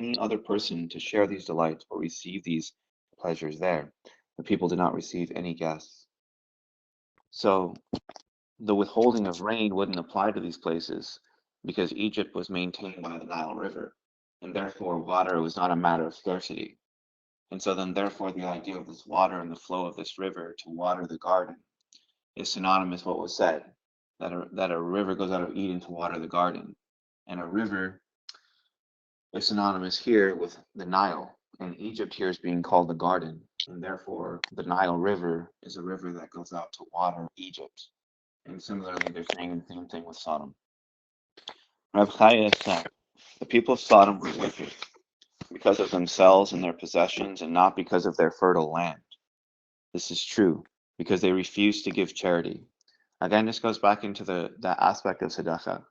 any other person to share these delights or receive these pleasures there. The people did not receive any guests. So the withholding of rain wouldn't apply to these places because Egypt was maintained by the Nile River, and therefore water was not a matter of scarcity. And so then therefore the idea of this water and the flow of this river to water the garden is synonymous with what was said, that a river goes out of Eden to water the garden. And a river is synonymous here with the Nile. And Egypt here is being called the garden. And therefore, the Nile River is a river that goes out to water Egypt. And similarly, they're saying the same thing with Sodom. Rav Chaya said, the people of Sodom were wicked because of themselves and their possessions, and not because of their fertile land. This is true, because they refused to give charity. Again, this goes back into the aspect of tzedakah.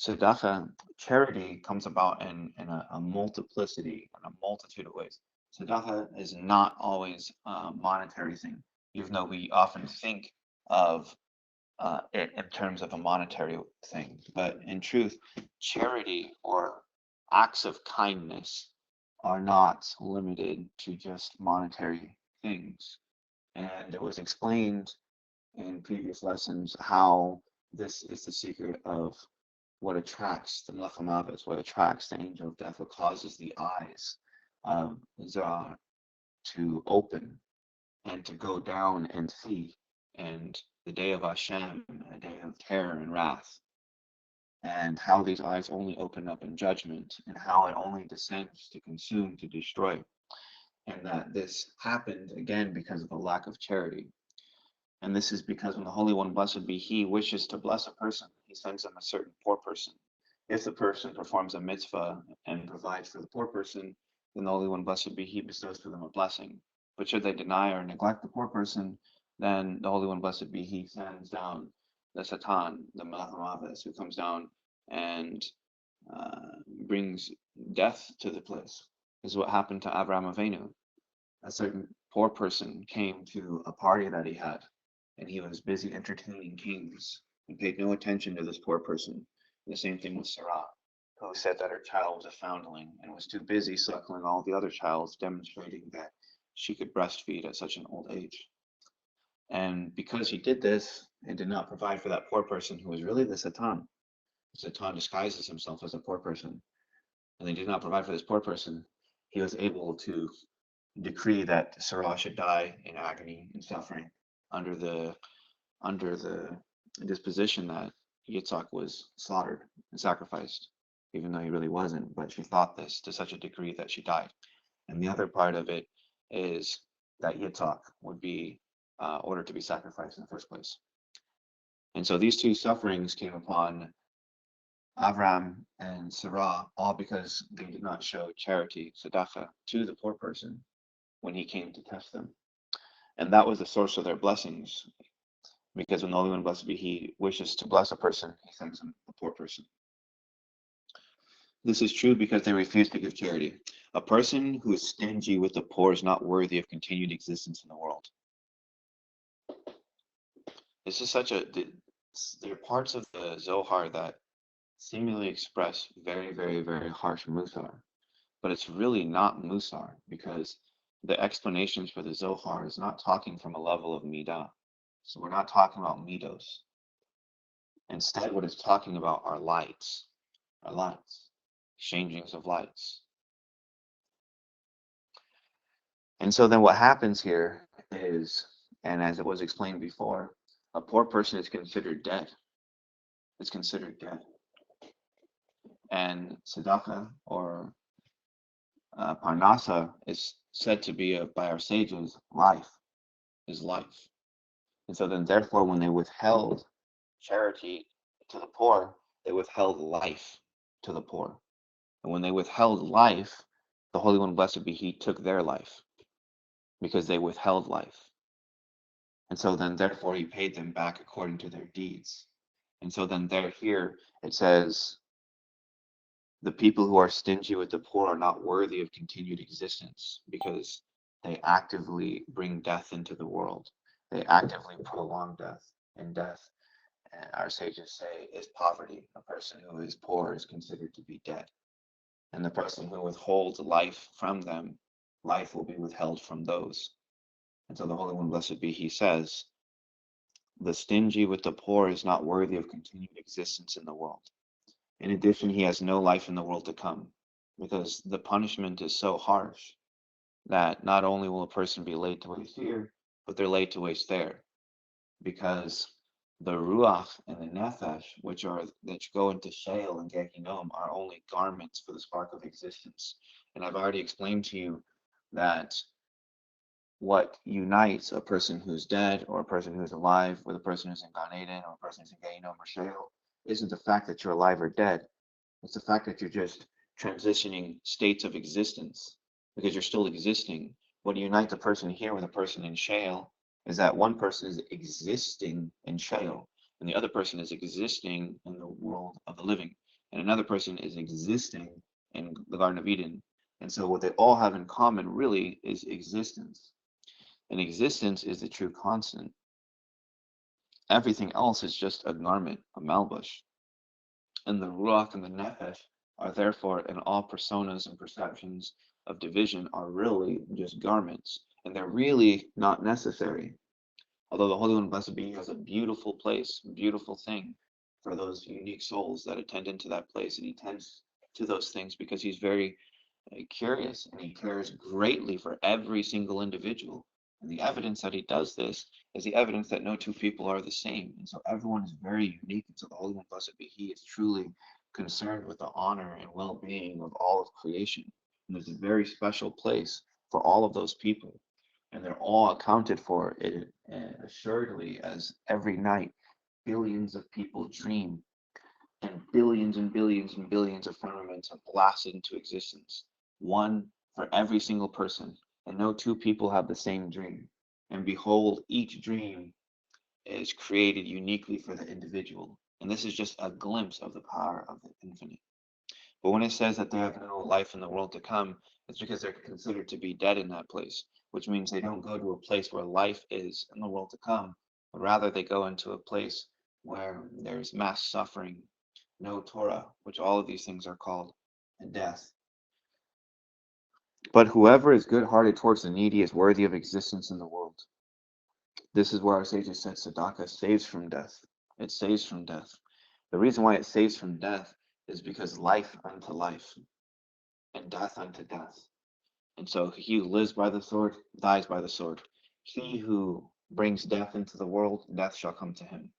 Tzedakah, charity comes about in a multiplicity, in a multitude of ways. Tzedakah is not always a monetary thing, even though we often think of it in terms of a monetary thing. But in truth, charity or acts of kindness are not limited to just monetary things. And it was explained in previous lessons how this is the secret of what attracts the Malach, what attracts the angel of death, what causes the eyes of Zohar to open and to go down and see, and the day of Hashem, a day of terror and wrath, and how these eyes only open up in judgment, and how it only descends to consume, to destroy, and that this happened again because of a lack of charity. And this is because when the Holy One, blessed be He, wishes to bless a person, He sends them a certain poor person. If the person performs a mitzvah and provides for the poor person, then the Holy One, blessed be He, bestows for them a blessing. But should they deny or neglect the poor person, then the Holy One, blessed be He, sends down the Satan, the Malach, who comes down and brings death to the place. This is what happened to Avraham Avinu. A certain poor person came to a party that he had, and he was busy entertaining kings and paid no attention to this poor person. And the same thing with Sarah, who said that her child was a foundling and was too busy suckling all the other childs, demonstrating that she could breastfeed at such an old age. And because he did this and did not provide for that poor person who was really the Satan disguises himself as a poor person, and they did not provide for this poor person, he was able to decree that Sarah should die in agony and suffering under the disposition that Yitzhak was slaughtered and sacrificed, even though he really wasn't. But she thought this to such a degree that she died. And the other part of it is that Yitzhak would be ordered to be sacrificed in the first place. And so these two sufferings came upon Avram and Sarah, all because they did not show charity, tzedakah, to the poor person when he came to test them. And that was the source of their blessings, because when the Holy One, blessed be He, wishes to bless a person, He sends him a poor person. This is true because they refuse to give charity. A person who is stingy with the poor is not worthy of continued existence in the world. This is there are parts of the Zohar that seemingly express very, very, very harsh musar, but it's really not musar, because the explanations for the Zohar is not talking from a level of midah. So we're not talking about midos. Instead, what it's talking about are lights, exchangings of lights. And so then what happens here is, and as it was explained before, a poor person is considered dead. It's considered dead. And tzedakah, or parnasa, is said to be, by our sages, life, is life. And so then therefore when they withheld charity to the poor, they withheld life to the poor. And when they withheld life, the Holy One, blessed be He, took their life, because they withheld life. And so then therefore He paid them back according to their deeds. And so then here it says, the people who are stingy with the poor are not worthy of continued existence, because they actively bring death into the world. They actively prolong death. And death, our sages say, is poverty. A person who is poor is considered to be dead. And the person who withholds life from them, life will be withheld from those. And so the Holy One, blessed be He, says, the stingy with the poor is not worthy of continued existence in the world. In addition, he has no life in the world to come, because the punishment is so harsh that not only will a person be laid to waste here, but they're laid to waste there, because the ruach and the nefesh, that go into Sheol and Gehinom, are only garments for the spark of existence. And I've already explained to you that what unites a person who's dead or a person who's alive with a person who's in Gan Eden or a person who's in Gehinom or Sheol isn't the fact that you're alive or dead. It's the fact that you're just transitioning states of existence because you're still existing. What unites a person here with a person in Sheol is that one person is existing in Sheol and the other person is existing in the world of the living, and another person is existing in the Garden of Eden. And so what they all have in common really is existence. And existence is the true constant. Everything else is just a garment, a malbush. And the ruach and the nefesh are therefore, in all personas and perceptions of division, are really just garments. And they're really not necessary. Although the Holy One, blessed be He, has a beautiful place, beautiful thing for those unique souls that attend into that place. And He tends to those things because He's very curious and He cares greatly for every single individual. And the evidence that He does this is the evidence that no two people are the same. And so everyone is very unique. And so the Holy One, blessed be He, is truly concerned with the honor and well-being of all of creation. And there's a very special place for all of those people. And they're all accounted for it assuredly, as every night billions of people dream and billions and billions of firmaments are blasted into existence, one for every single person, and no two people have the same dream. And behold, each dream is created uniquely for the individual. And this is just a glimpse of the power of the infinite. But when it says that they have no life in the world to come, it's because they're considered to be dead in that place, which means they don't go to a place where life is in the world to come, but rather they go into a place where there's mass suffering, no Torah, which all of these things are called, and death. But whoever is good-hearted towards the needy is worthy of existence in the world. This is where our sages said tzedakah saves from death. It saves from death. The reason why it saves from death is because life unto life and death unto death. And so he who lives by the sword dies by the sword. He who brings death into the world, death shall come to him.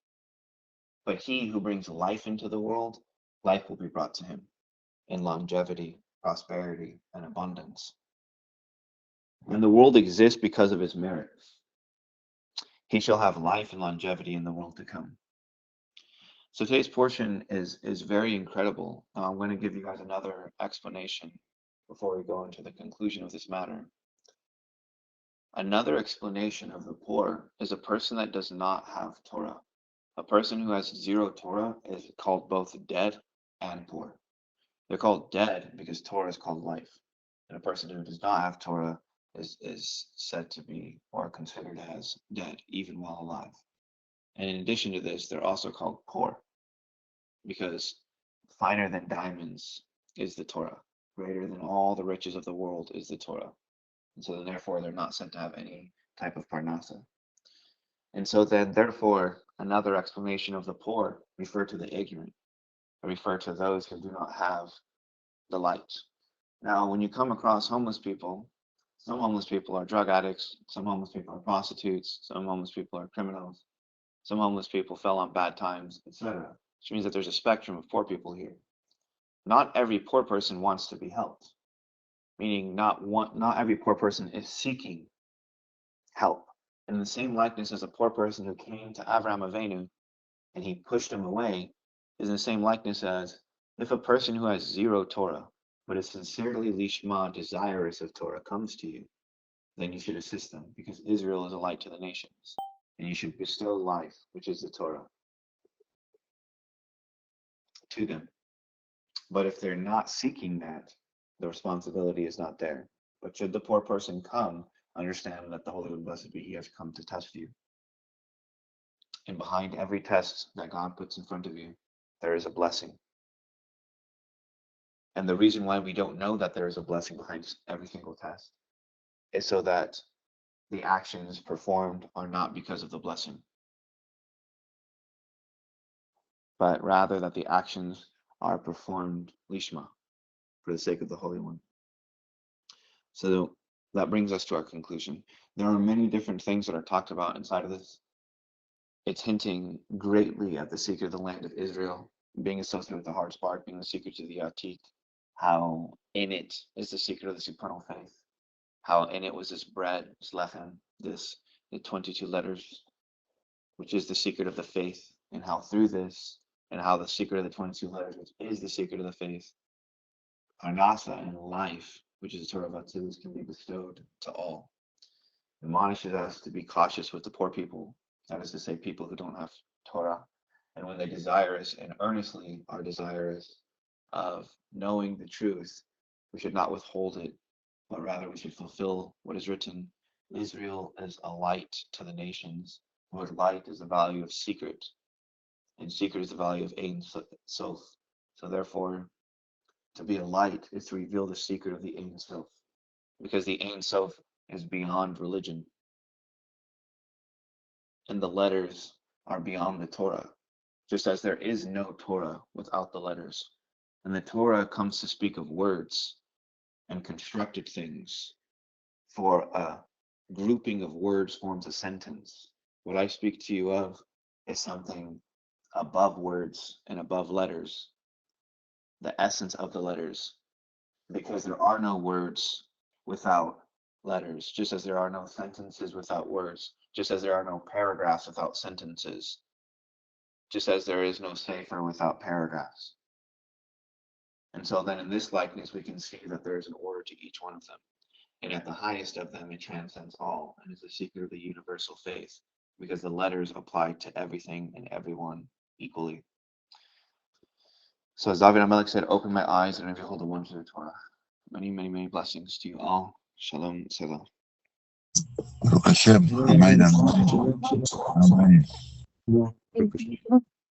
But he who brings life into the world, life will be brought to him in longevity, prosperity, and abundance. And the world exists because of his merit. He shall have life and longevity in the world to come. So today's portion is very incredible. I'm going to give you guys another explanation before we go into the conclusion of this matter. Another explanation of the poor is a person that does not have Torah. A person who has zero Torah is called both dead and poor. They're called dead because Torah is called life. And a person who does not have Torah is said to be or considered as dead, even while alive. And in addition to this, they're also called poor because finer than diamonds is the Torah. Greater than all the riches of the world is the Torah. And so therefore, they're not said to have any type of parnasa. And so then, therefore, another explanation of the poor refer to the ignorant, or refer to those who do not have the light. Now, when you come across homeless people, some homeless people are drug addicts, some homeless people are prostitutes, some homeless people are criminals, some homeless people fell on bad times, etc. Which means that there's a spectrum of poor people here. Not every poor person wants to be helped, meaning not every poor person is seeking help. And in the same likeness as a poor person who came to Avraham Avinu and he pushed him away is in the same likeness as if a person who has zero Torah but is sincerely lishma, desirous of Torah, comes to you, then you should assist them because Israel is a light to the nations. And you should bestow life, which is the Torah, to them. But if they're not seeking that, the responsibility is not there. But should the poor person come, understand that the Holy One, blessed be He, has come to test you. And behind every test that God puts in front of you, there is a blessing. And the reason why we don't know that there is a blessing behind every single test is so that the actions performed are not because of the blessing, but rather that the actions are performed lishma, for the sake of the Holy One. So that brings us to our conclusion. There are many different things that are talked about inside of this. It's hinting greatly at the secret of the land of Israel, being associated with the hard spark, being the secret to the Atik, how in it is the secret of this eternal faith, how in it was this bread, this lechem, the 22 letters, which is the secret of the faith, and how through this, and how the secret of the 22 letters, which is the secret of the faith, Parnasa and life, which is the Torah of Atzilus, can be bestowed to all. It admonishes us to be cautious with the poor people, that is to say, people who don't have Torah, and when they desirous and earnestly are desirous of knowing the truth, we should not withhold it, but rather we should fulfill what is written. Israel is a light to the nations, whose light is the value of secret, and secret is the value of Ein Sof. So therefore, to be a light is to reveal the secret of the Ein Sof, because the Ein Sof is beyond religion, and the letters are beyond the Torah, just as there is no Torah without the letters. And the Torah comes to speak of words and constructed things, for a grouping of words forms a sentence. What I speak to you of is something above words and above letters, the essence of the letters, because there are no words without letters, just as there are no sentences without words, just as there are no paragraphs without sentences, just as there is no sefer without paragraphs. And so then in this likeness, we can see that there is an order to each one of them. And at the highest of them, it transcends all and is the secret of the universal faith, because the letters apply to everything and everyone equally. So as David HaMelech said, open my eyes and I behold the wonders of the Torah. Many, many, many blessings to you all. Shalom, Selah. Baruch Hashem. Amen. Amen.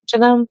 Shalom.